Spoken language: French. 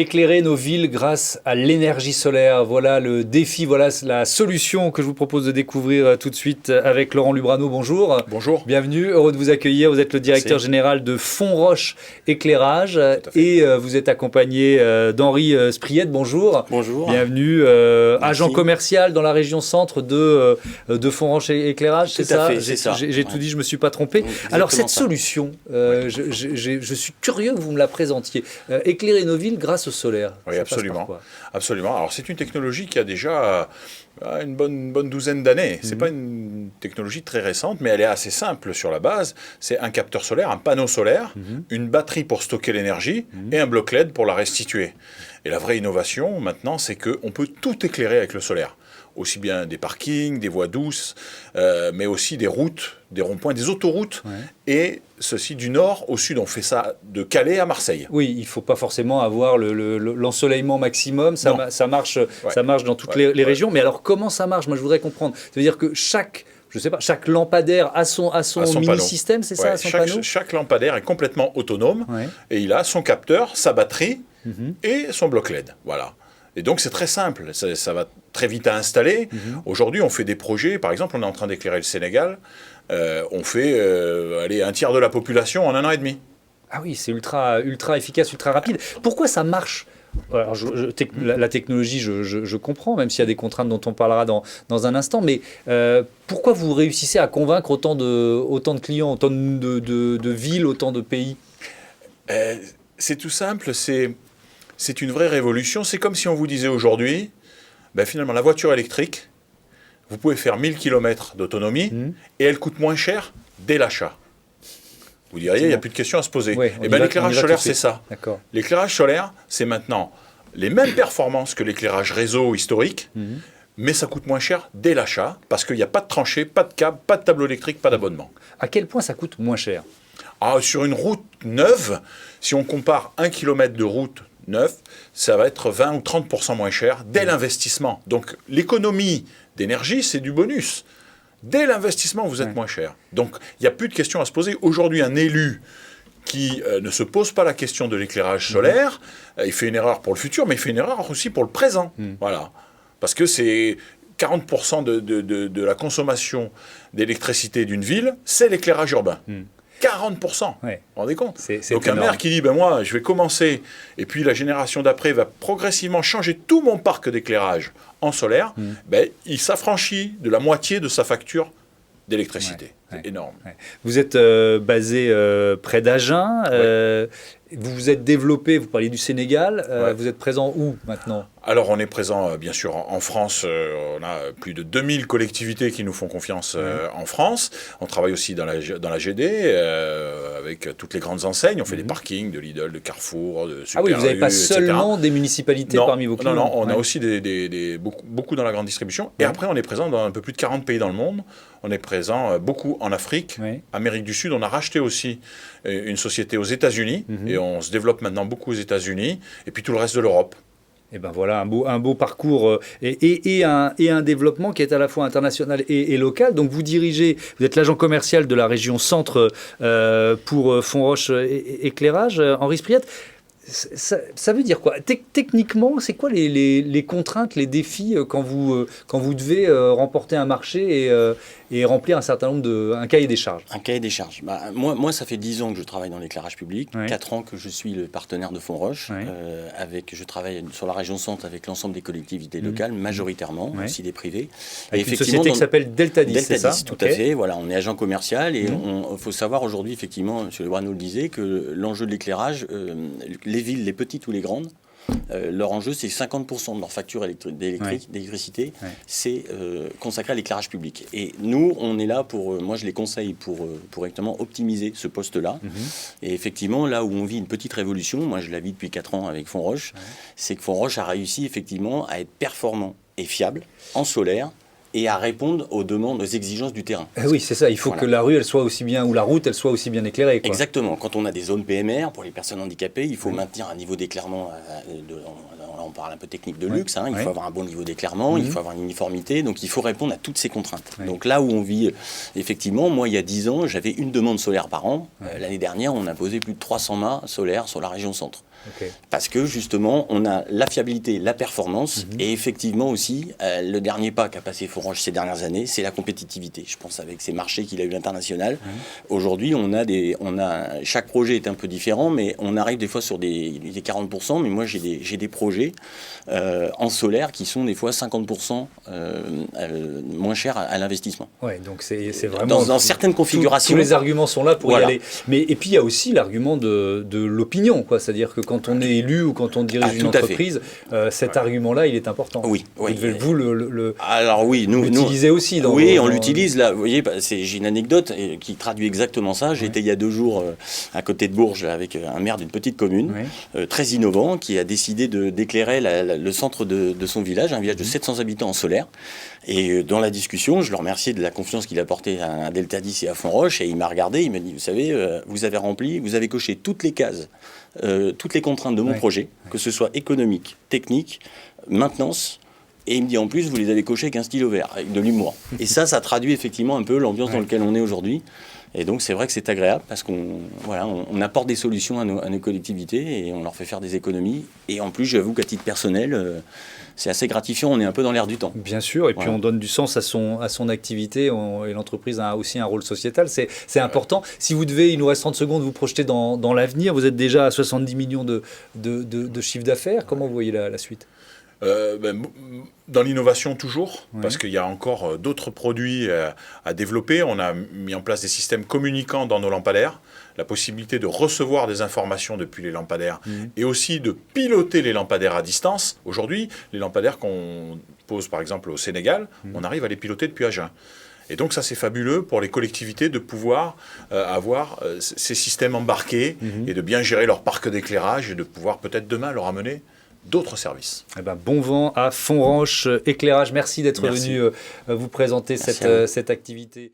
Éclairer nos villes grâce à l'énergie solaire, voilà le défi, voilà la solution que je vous propose de découvrir tout de suite avec Laurent Lubrano. Bonjour. Bonjour. Bienvenue, heureux de vous accueillir. Vous êtes le directeur général de Fonroche Éclairage et vous êtes accompagné d'Henri Spriette. Bonjour. Bonjour. Bienvenue, agent commercial dans la région centre de Fonroche Éclairage, c'est ça? C'est ça. J'ai tout dit, je ne me suis pas trompé. Alors cette solution, je suis curieux que vous me la présentiez. Éclairer nos villes grâce au solaire. Oui, absolument. Absolument. Alors, c'est une technologie qui a déjà une bonne douzaine d'années. Ce n'est pas une technologie très récente, mais elle est assez simple sur la base. C'est un capteur solaire, un panneau solaire, une batterie pour stocker l'énergie et un bloc LED pour la restituer. Et la vraie innovation, maintenant, c'est qu'on peut tout éclairer avec le solaire. Aussi bien des parkings, des voies douces, mais aussi des routes, des ronds-points, des autoroutes, et ceci du nord au sud. On fait ça de Calais à Marseille. Oui, il ne faut pas forcément avoir l'ensoleillement maximum, ça marche dans toutes les régions, mais alors comment ça marche? Moi je voudrais comprendre. Ça veut dire que chaque lampadaire a son mini-système, c'est ça, son panneau? Chaque lampadaire est complètement autonome, et il a son capteur, sa batterie et son bloc LED. Voilà. Et donc c'est très simple, ça va très vite à installer. Aujourd'hui on fait des projets, par exemple on est en train d'éclairer le Sénégal, on fait un tiers de la population en 1 an et demi. Ah oui, c'est ultra efficace, ultra rapide. Pourquoi ça marche? Alors, la technologie, je comprends, même s'il y a des contraintes dont on parlera dans un instant, mais pourquoi vous réussissez à convaincre autant de clients, autant de villes, autant de pays? C'est tout simple, c'est une vraie révolution. C'est comme si on vous disait aujourd'hui, finalement, la voiture électrique, vous pouvez faire 1000 km d'autonomie et elle coûte moins cher dès l'achat. Vous diriez, il n'y a plus de questions à se poser. L'éclairage solaire, c'est ça. L'éclairage solaire, c'est maintenant les mêmes performances que l'éclairage réseau historique, mais ça coûte moins cher dès l'achat parce qu'il n'y a pas de tranchée, pas de câble, pas de tableau électrique, pas d'abonnement. À quel point ça coûte moins cher? Sur une route neuve, si on compare 1 km de route neuve, ça va être 20 ou 30% moins cher dès l'investissement. Donc l'économie d'énergie, c'est du bonus. Dès l'investissement, vous êtes moins cher. Donc il n'y a plus de questions à se poser. Aujourd'hui, un élu qui ne se pose pas la question de l'éclairage solaire, il fait une erreur pour le futur, mais il fait une erreur aussi pour le présent. Voilà. Parce que c'est 40% de la consommation d'électricité d'une ville, c'est l'éclairage urbain. 40%, vous vous rendez compte? Donc un maire qui dit, moi je vais commencer, et puis la génération d'après va progressivement changer tout mon parc d'éclairage en solaire, il s'affranchit de la moitié de sa facture d'électricité. C'est énorme. Vous êtes basé près d'Agen, vous vous êtes développé, vous parliez du Sénégal, vous êtes présent où maintenant? Alors on est présent bien sûr en France, on a plus de 2000 collectivités qui nous font confiance en France. On travaille aussi dans la GD avec toutes les grandes enseignes, on fait des parkings de Lidl, de Carrefour, de Super U, vous n'avez pas seulement des municipalités parmi vos clients? Non, on a aussi beaucoup dans la grande distribution. Et après on est présent dans un peu plus de 40 pays dans le monde. On est présent beaucoup en Afrique, Amérique du Sud. On a racheté aussi une société aux États-Unis et on se développe maintenant beaucoup aux États-Unis et puis tout le reste de l'Europe. Et ben voilà, un beau parcours et un développement qui est à la fois international et local. Donc vous êtes l'agent commercial de la région centre pour Fonroche Éclairage, Henri Spriette. Ça veut dire quoi? Techniquement, c'est quoi les contraintes, les défis quand vous devez remporter un marché et remplir un cahier des charges? Un cahier des charges. Moi, ça fait 10 ans que je travaille dans l'éclairage public, 4 ans que je suis le partenaire de Fonroche. Je travaille sur la région centre avec l'ensemble des collectivités locales, majoritairement, aussi des privés. Avec une société qui s'appelle Delta 10, c'est ça? Tout à fait. Voilà, on est agent commercial et il faut savoir aujourd'hui, effectivement, M. Lubrano le disait, que l'enjeu de l'éclairage, les villes, les petites ou les grandes, leur enjeu, c'est 50% de leur facture d'électricité, c'est consacré à l'éclairage public. Et nous, on est là pour, moi je les conseille pour exactement optimiser ce poste-là. Et effectivement, là où on vit une petite révolution, moi je la vis depuis 4 ans avec Fonroche, c'est que Fonroche a réussi effectivement à être performant et fiable en solaire et à répondre aux demandes, aux exigences du terrain. Oui, c'est ça. Il faut que la rue, elle soit aussi bien, ou la route, elle soit aussi bien éclairée, quoi. Exactement. Quand on a des zones PMR pour les personnes handicapées, il faut maintenir un niveau d'éclairement. On parle un peu technique de luxe. Il faut avoir un bon niveau d'éclairement, il faut avoir une uniformité. Donc il faut répondre à toutes ces contraintes. Donc là où on vit, effectivement, moi il y a 10 ans, j'avais une demande solaire par an. L'année dernière, on a posé plus de 300 mâts solaires sur la région centre. Parce que justement, on a la fiabilité, la performance, et effectivement aussi, le dernier pas qu'a passé Fonroche ces dernières années, c'est la compétitivité. Je pense avec ces marchés qu'il a eu l'international. Aujourd'hui, chaque projet est un peu différent, mais on arrive des fois sur des 40%, mais moi j'ai des projets en solaire qui sont des fois 50% moins chers à l'investissement. Ouais, donc c'est vraiment... Dans certaines configurations... Tous les arguments sont là pour y aller. Et puis il y a aussi l'argument de l'opinion, quoi. C'est-à-dire que quand on est élu ou quand on dirige une entreprise, cet argument-là, il est important. Oui. Vous l'utilisez aussi. On l'utilise. Là, vous voyez, j'ai une anecdote qui traduit exactement ça. J'étais il y a 2 jours à côté de Bourges avec un maire d'une petite commune, très innovant, qui a décidé d'éclairer le centre de son village, un village de 700 habitants en solaire. Et dans la discussion, je le remerciais de la confiance qu'il a portée à Delta 10 et à Fonroche. Et il m'a regardé, il m'a dit, vous savez, vous avez coché toutes les cases, toutes les contraintes de mon projet, que ce soit économique, technique, maintenance. Et il me dit, en plus, vous les avez cochées avec un stylo vert, avec de l'humour. Et ça traduit effectivement un peu l'ambiance dans laquelle on est aujourd'hui. Et donc, c'est vrai que c'est agréable parce qu'on apporte des solutions à nos collectivités et on leur fait faire des économies. Et en plus, j'avoue qu'à titre personnel, c'est assez gratifiant. On est un peu dans l'air du temps. Bien sûr. Et puis, on donne du sens à son activité. Et l'entreprise a aussi un rôle sociétal. C'est important. Si vous devez, il nous reste 30 secondes, vous projeter dans l'avenir. Vous êtes déjà à 70 millions de chiffre d'affaires. Comment vous voyez la suite ? Dans l'innovation toujours, parce qu'il y a encore d'autres produits à développer. On a mis en place des systèmes communicants dans nos lampadaires, la possibilité de recevoir des informations depuis les lampadaires et aussi de piloter les lampadaires à distance. Aujourd'hui, les lampadaires qu'on pose par exemple au Sénégal, on arrive à les piloter depuis Agen. Et donc ça c'est fabuleux pour les collectivités de pouvoir avoir ces systèmes embarqués et de bien gérer leur parc d'éclairage et de pouvoir peut-être demain leur amener d'autres services. Bon vent à Fonroche Éclairage. Merci d'être venu vous présenter cette activité.